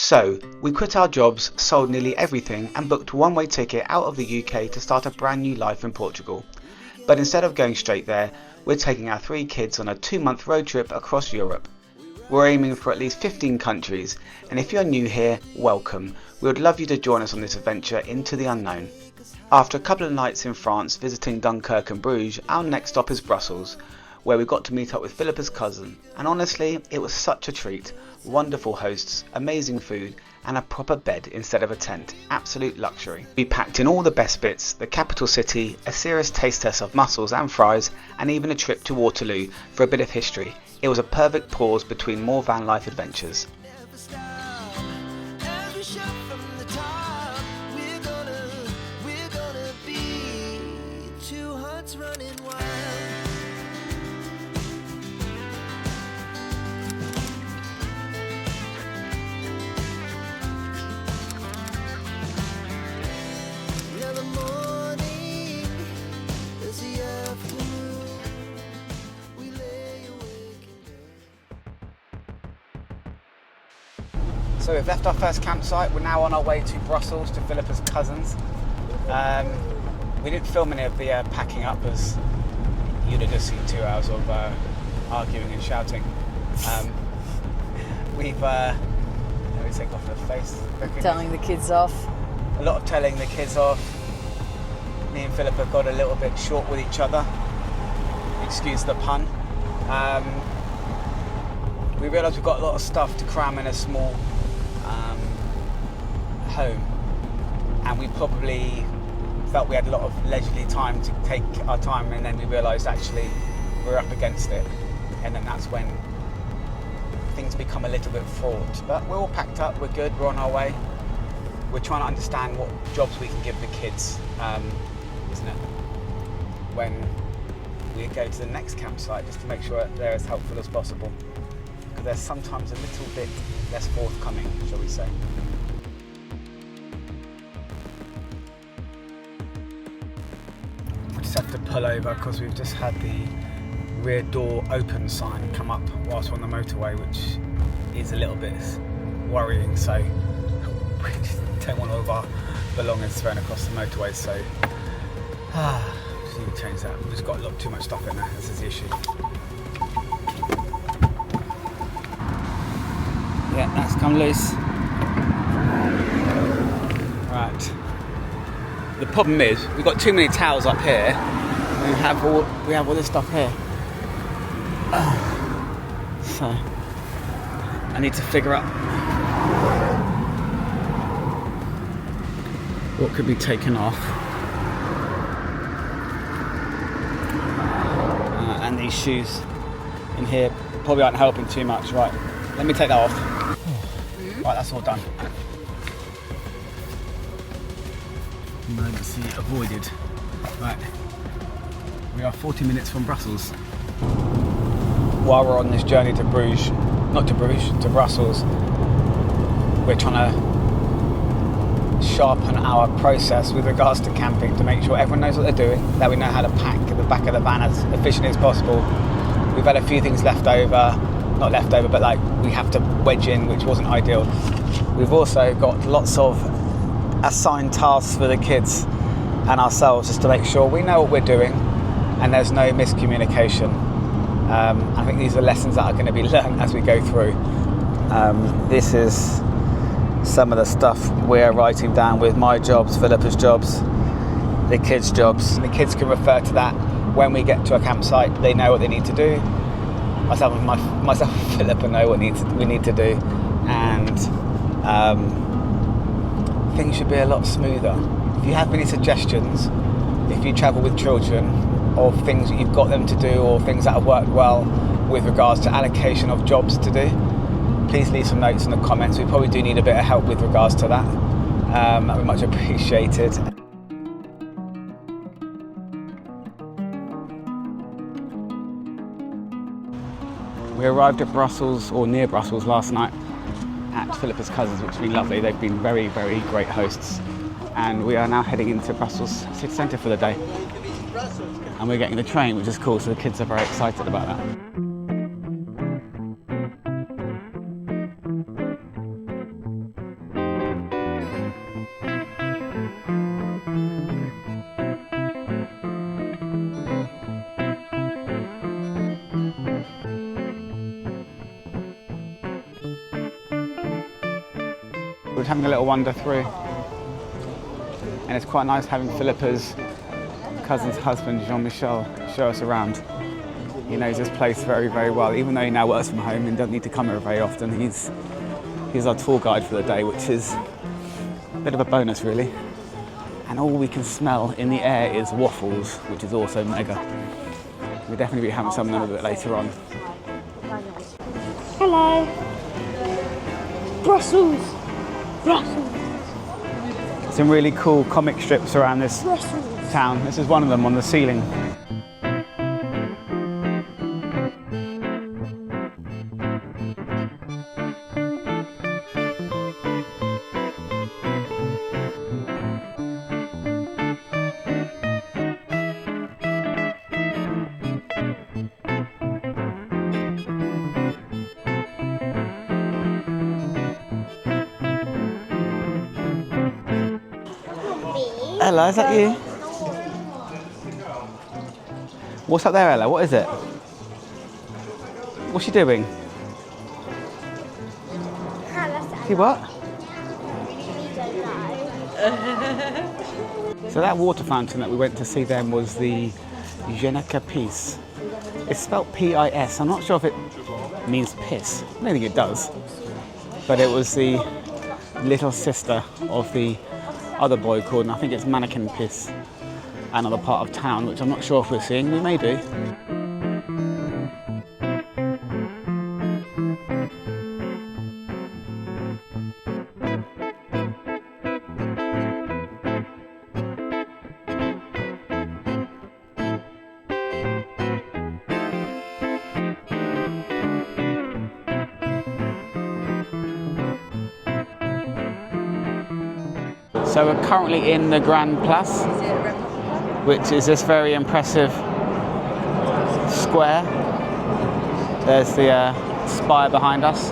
So, we quit our jobs, sold nearly everything and booked a one-way ticket out of the UK to start a brand new life in Portugal. But instead of going straight there, we're taking our 3 kids on a 2-month road trip across Europe. We're aiming for at least 15 countries, and if you're new here, welcome. We would love you to join us on this adventure into the unknown. After a couple of nights in France visiting Dunkirk and Bruges, our next stop is Brussels, where we got to meet up with Philippa's cousin, and honestly, it was such a treat. Wonderful hosts, amazing food, and a proper bed instead of a tent. Absolute luxury. We packed in all the best bits, the capital city, a serious taste test of mussels and fries, and even a trip to Waterloo for a bit of history. It was a perfect pause between more van life adventures. So we've left our first campsite. We're now on our way to Brussels to Philippa's cousins. We didn't film any of the packing up, as you'd have just seen 2 hours of arguing and shouting. Let me take off the face. Telling the kids off. A lot of telling the kids off. Me and Philippa got a little bit short with each other. Excuse the pun. We realised we've got a lot of stuff to cram in a small home, and we probably felt we had a lot of leisurely time to take our time, and then we realised actually we're up against it, and then that's when things become a little bit fraught. But we're all packed up, we're good, we're on our way. We're trying to understand what jobs we can give the kids, isn't it, when we go to the next campsite, just to make sure they're as helpful as possible, because they're sometimes a little bit less forthcoming, shall we say. Have to pull over because we've just had the rear door open sign come up whilst we're on the motorway, which is a little bit worrying, so we just don't want all of our belongings thrown across the motorway, so just need to change that. We've just got a lot too much stuff in there, this is the issue. Yeah, that's come loose. Right. The problem is, we've got too many towels up here, and we have all this stuff here. So, I need to figure out what could be taken off. And these shoes in here probably aren't helping too much. Right, let me take that off. Right, that's all done. Emergency avoided. Right, we are 40 minutes from Brussels. While we're on this journey to Bruges, to Brussels, we're trying to sharpen our process with regards to camping to make sure everyone knows what they're doing, that we know how to pack the back of the van as efficiently as possible. We've had a few things left over, not left over, but like we have to wedge in, which wasn't ideal. We've also got lots of assigned tasks for the kids and ourselves, just to make sure we know what we're doing and there's no miscommunication. I think these are lessons that are going to be learned as we go through. This is some of the stuff we're writing down with my jobs, Philippa's jobs, the kids' jobs. The kids can refer to that when we get to a campsite. They know what they need to do. Myself and Philippa know what we need to do, and things should be a lot smoother. If you have any suggestions, if you travel with children, of things that you've got them to do or things that have worked well with regards to allocation of jobs to do, please leave some notes in the comments. We probably do need a bit of help with regards to that. That would be much appreciated. We arrived at Brussels, or near Brussels, last night at Philippa's cousins, which has been lovely. They've been very, very great hosts. And we are now heading into Brussels city centre for the day. And we're getting the train, which is cool, so the kids are very excited about that. We're just having a little wander through. And it's quite nice having Philippa's cousin's husband, Jean-Michel, show us around. He knows this place very, very well. Even though he now works from home and doesn't need to come here very often, he's our tour guide for the day, which is a bit of a bonus, really. And all we can smell in the air is waffles, which is also mega. We'll definitely be having some of them a bit later on. Hello. Brussels. Brussels. Some really cool comic strips around this town. This is one of them on the ceiling. Ella, is that you? What's up there, Ella? What is it? What's she doing? See what? So that water fountain that we went to see then was the Je ne sais Pis. It's spelled P-I-S. I'm not sure if it means piss. I don't think it does. But it was the little sister of the other boy called, and I think it's Mannequin Piss, another part of town, which I'm not sure if we're seeing. We may do. So we're currently in the Grand Place, which is this very impressive square. There's the spire behind us.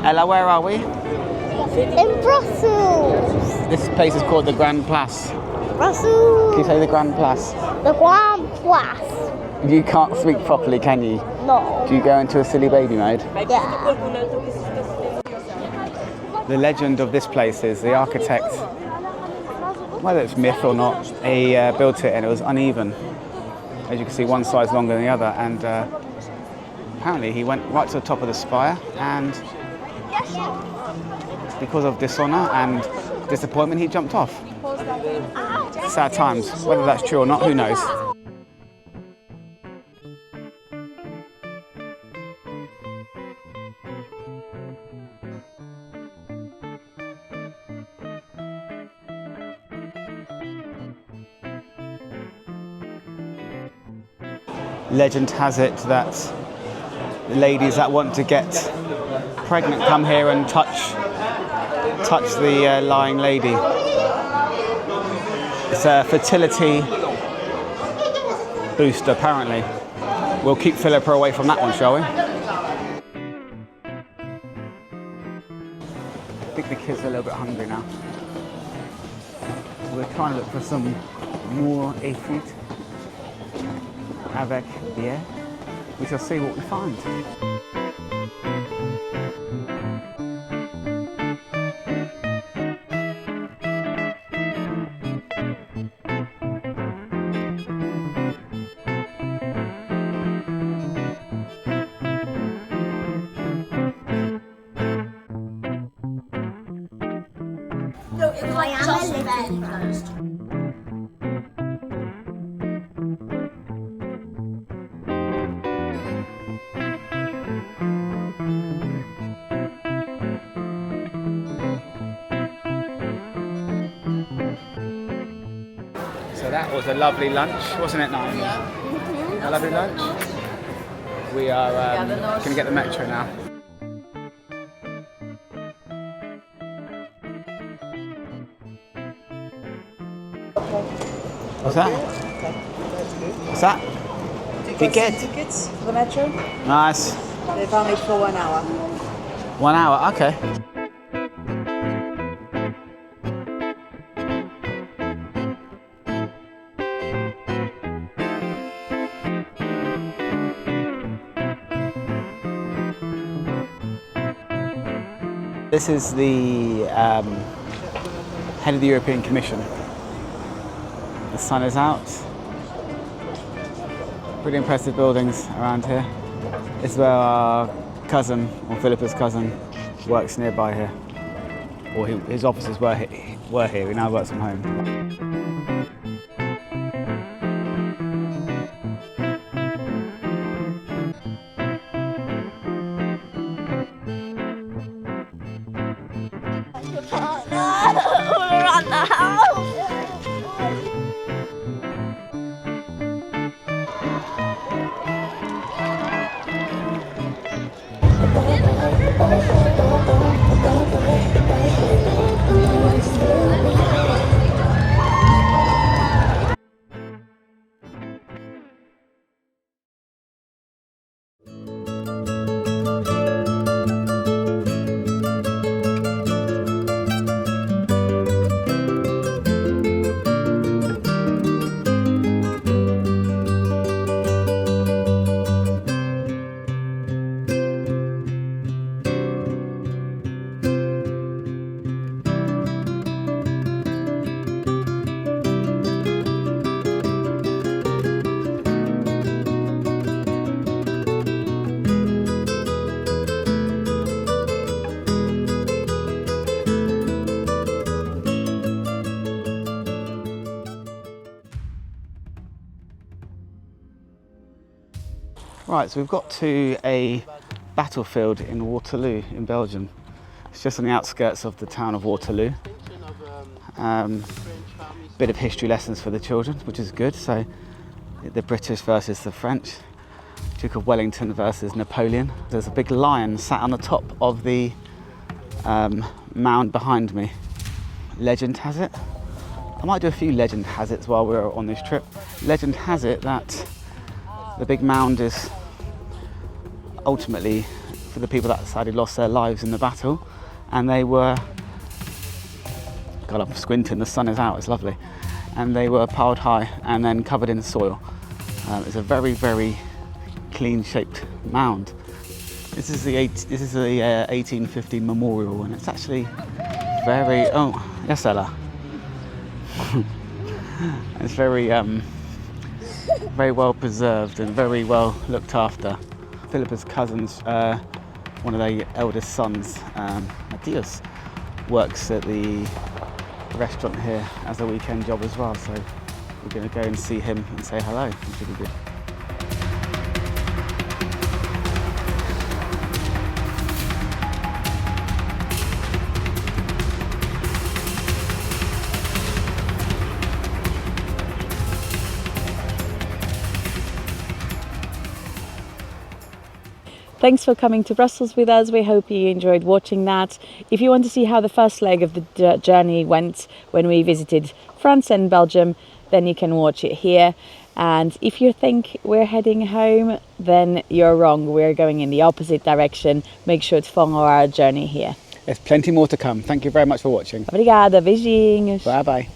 Ella, where are we? In Brussels. This place is called the Grand Place. Brussels. Can you say the Grand Place? The Grand Place. You can't speak properly, can you? No. Do you go into a silly baby mode? Yeah. The legend of this place is the architect, whether it's myth or not, he built it and it was uneven. As you can see, one side's longer than the other, and apparently he went right to the top of the spire, and because of dishonour and disappointment, he jumped off. Sad times. Whether that's true or not, who knows? Legend has it that ladies that want to get pregnant come here and touch the lying lady. It's a fertility booster, apparently. We'll keep Philippa away from that one, shall we? I think the kids are a little bit hungry now. We're trying to look for some more frites avec bière. We shall see what we find. No, it's like just barely closed. So that was a lovely lunch, wasn't it, Naomi? Mm-hmm. A lovely lunch. We are going to get the metro now. What's that? What's that? Tickets for the metro? Nice. They're valid for 1 hour. 1 hour, okay. This is the head of the European Commission. The sun is out. Pretty impressive buildings around here. This is where our cousin, or Philippa's cousin, works nearby here. Or his offices were here, he now works from home. All around the house. Right, so we've got to a battlefield in Waterloo in Belgium. It's just on the outskirts of the town of Waterloo. Bit of history lessons for the children, which is good. So the British versus the French, Duke of Wellington versus Napoleon. There's a big lion sat on the top of the mound behind me. Legend has it, I might do a few legend has it's while we're on this trip. Legend has it that the big mound is ultimately for the people that sadly lost their lives in the battle, and they were, God, I'm squinting, the sun is out, it's lovely, and they were piled high and then covered in soil. It's a very, very clean shaped mound. This is the 1850 memorial, and it's actually very, oh yes Ella, it's very very well preserved and very well looked after. Philippa's cousin's, one of their eldest sons, Matthias, works at the restaurant here as a weekend job as well, so we're going to go and see him and say hello, which will be good. Thanks for coming to Brussels with us. We hope you enjoyed watching that. If you want to see how the first leg of the journey went when we visited France and Belgium, then you can watch it here. And if you think we're heading home, then you're wrong. We're going in the opposite direction. Make sure to follow our journey here. There's plenty more to come. Thank you very much for watching. Obrigada, beijinhos. Bye bye.